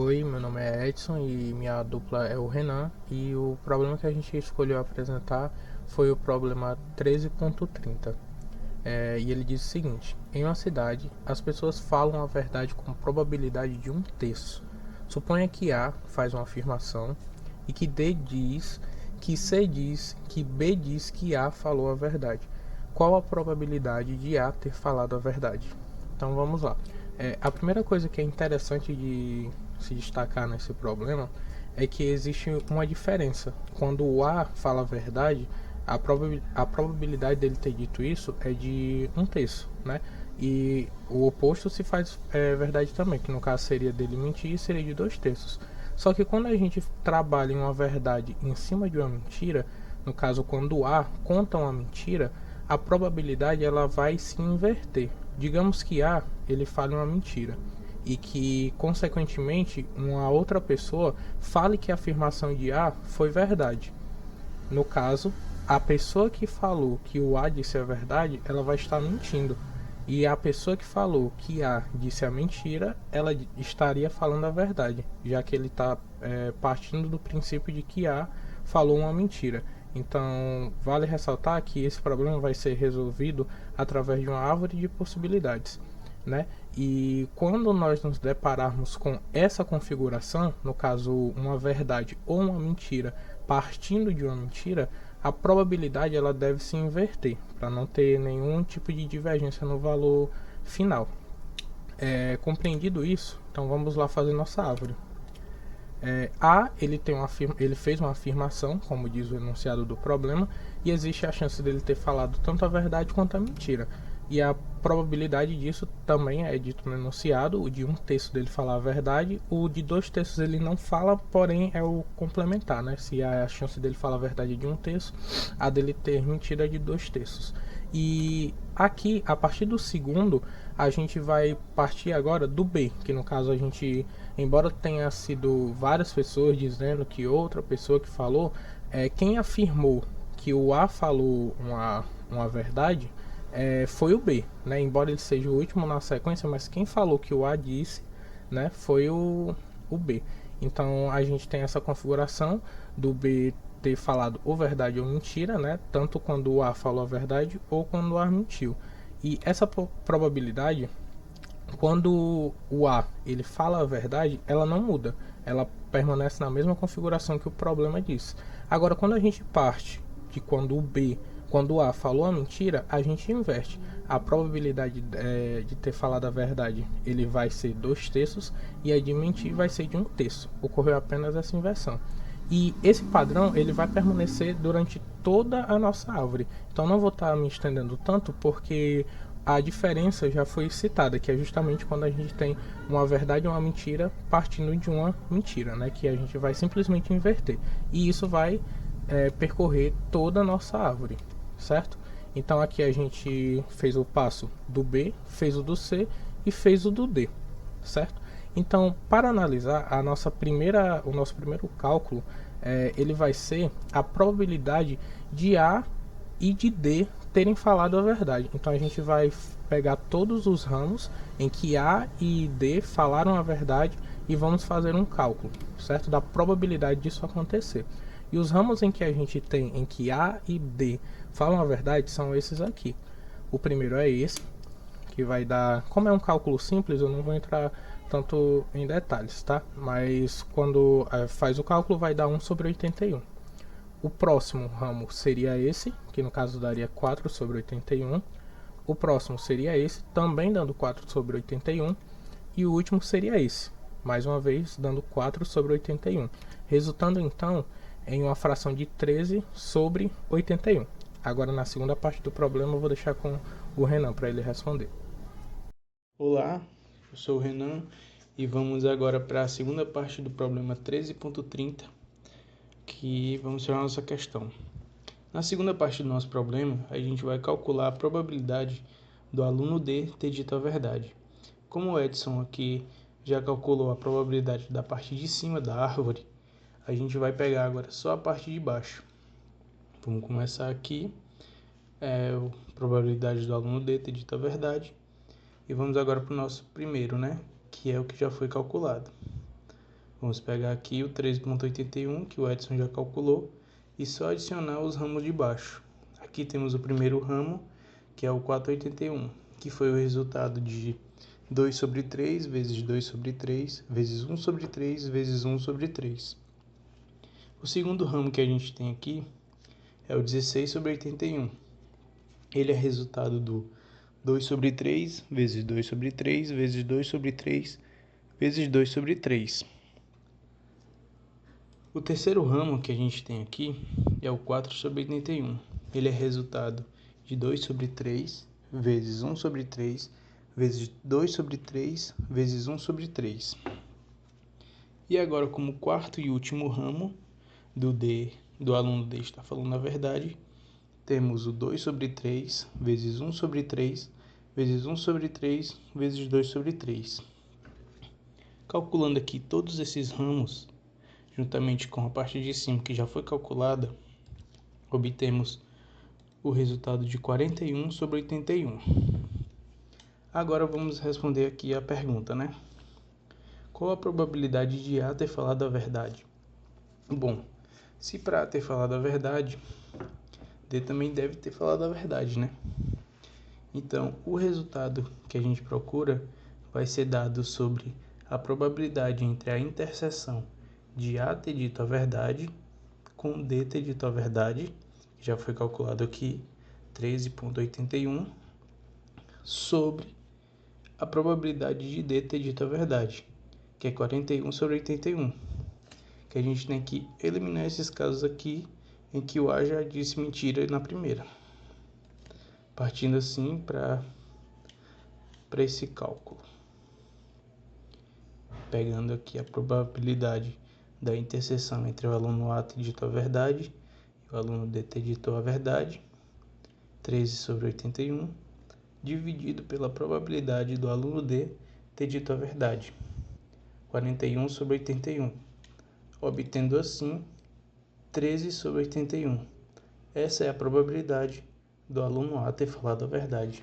Oi, meu nome é Edson e minha dupla é o Renan. E o problema que a gente escolheu apresentar foi o problema 13.30. E ele diz o seguinte: em uma cidade, as pessoas falam a verdade com probabilidade de um terço. Suponha que A faz uma afirmação e que D diz, que C diz, que B diz que A falou a verdade. Qual a probabilidade de A ter falado a verdade? Então vamos lá. A primeira coisa que é interessante de se destacar nesse problema é que existe uma diferença. Quando o A fala a verdade, a probabilidade dele ter dito isso é de um terço, né? E o oposto se faz verdade também, que no caso seria dele mentir, seria de dois terços. Só que quando a gente trabalha em uma verdade em cima de uma mentira, no caso quando o A conta uma mentira, a probabilidade ela vai se inverter. Digamos que A ele fale uma mentira e que consequentemente uma outra pessoa fale que a afirmação de A foi verdade. No caso, a pessoa que falou que o A disse a verdade, ela vai estar mentindo. E a pessoa que falou que A disse a mentira, ela estaria falando a verdade, já que ele está partindo do princípio de que A falou uma mentira. Então, vale ressaltar que esse problema vai ser resolvido através de uma árvore de possibilidades, né? E quando nós nos depararmos com essa configuração, no caso uma verdade ou uma mentira, partindo de uma mentira, a probabilidade ela deve se inverter para não ter nenhum tipo de divergência no valor final. Compreendido isso, então vamos lá fazer nossa árvore. A ele fez uma afirmação, como diz o enunciado do problema, e existe a chance dele ter falado tanto a verdade quanto a mentira. E a probabilidade disso também é dito no enunciado: o de um terço dele falar a verdade, o de dois terços ele não fala, porém é o complementar, né? Se a chance dele falar a verdade é de um terço, a dele ter mentido é de dois terços. E aqui, a partir do segundo, a gente vai partir agora do B, que no caso a gente, embora tenha sido várias pessoas dizendo que outra pessoa que falou, quem afirmou que o A falou uma verdade foi o B, né? Embora ele seja o último na sequência, mas quem falou que o A disse, né, foi o B. Então a gente tem essa configuração do B ter falado ou verdade ou mentira, né? Tanto quando o A falou a verdade ou quando o A mentiu. E essa probabilidade, quando o A ele fala a verdade, ela não muda. Ela permanece na mesma configuração que o problema diz. Agora, quando a gente parte de quando o A falou a mentira, a gente inverte. A probabilidade de ter falado a verdade ele vai ser dois terços e a de mentir vai ser de um terço. Ocorreu apenas essa inversão. E esse padrão ele vai permanecer durante toda a nossa árvore. Então não vou estar me estendendo tanto porque a diferença já foi citada, que é justamente quando a gente tem uma verdade e uma mentira partindo de uma mentira, né? Que a gente vai simplesmente inverter. E isso vai percorrer toda a nossa árvore, certo? Então aqui a gente fez o passo do B, fez o do C e fez o do D, certo? Então, para analisar o nosso primeiro cálculo, ele vai ser a probabilidade de A e de D terem falado a verdade. Então a gente vai pegar todos os ramos em que A e D falaram a verdade e vamos fazer um cálculo, certo? Da probabilidade disso acontecer. E os ramos em que a gente tem em que A e D falam a verdade são esses aqui. O primeiro é esse, que vai dar, como é um cálculo simples, eu não vou entrar tanto em detalhes, tá? Mas quando faz o cálculo vai dar 1 sobre 81. O próximo ramo seria esse, que no caso daria 4 sobre 81. O próximo seria esse, também dando 4 sobre 81. E o último seria esse, mais uma vez dando 4 sobre 81. Resultando então em uma fração de 13 sobre 81. Agora na segunda parte do problema eu vou deixar com o Renan para ele responder. Olá, eu sou o Renan e vamos agora para a segunda parte do problema 13.30, que vamos tirar a nossa questão. Na segunda parte do nosso problema, a gente vai calcular a probabilidade do aluno D ter dito a verdade. Como o Edson aqui já calculou a probabilidade da parte de cima da árvore, a gente vai pegar agora só a parte de baixo. Vamos começar aqui, a probabilidade do aluno D ter dito a verdade. E vamos agora para o nosso primeiro, né? Que é o que já foi calculado. Vamos pegar aqui o 13,81 que o Edson já calculou e só adicionar os ramos de baixo. Aqui temos o primeiro ramo, que é o 4,81, que foi o resultado de 2 sobre 3 vezes 2 sobre 3 vezes 1 sobre 3 vezes 1 sobre 3. O segundo ramo que a gente tem aqui é o 16 sobre 81. Ele é resultado do 2 sobre 3 vezes 2 sobre 3 vezes 2 sobre 3 vezes 2 sobre 3. O terceiro ramo que a gente tem aqui é o 4 sobre 81. Ele é resultado de 2 sobre 3 vezes 1 sobre 3 vezes 2 sobre 3 vezes 1 sobre 3. E agora, como quarto e último ramo do aluno D está falando a verdade, temos o 2 sobre 3 vezes 1 sobre 3 vezes 1 sobre 3 vezes 2 sobre 3. Calculando aqui todos esses ramos, juntamente com a parte de cima que já foi calculada, obtemos o resultado de 41 sobre 81. Agora vamos responder aqui a pergunta, né? Qual a probabilidade de A ter falado a verdade? Bom, se para A ter falado a verdade, D também deve ter falado a verdade, né? Então, o resultado que a gente procura vai ser dado sobre a probabilidade entre a interseção de A ter dito a verdade com D ter dito a verdade, que já foi calculado aqui, 13,81, sobre a probabilidade de D ter dito a verdade, que é 41 sobre 81. Que a gente tem que eliminar esses casos aqui em que o A já disse mentira na primeira. Partindo assim para esse cálculo. Pegando aqui a probabilidade da interseção entre o aluno A ter dito a verdade e o aluno D ter dito a verdade, 13 sobre 81, dividido pela probabilidade do aluno D ter dito a verdade, 41 sobre 81, obtendo assim 13 sobre 81. Essa é a probabilidade do aluno A ter falado a verdade.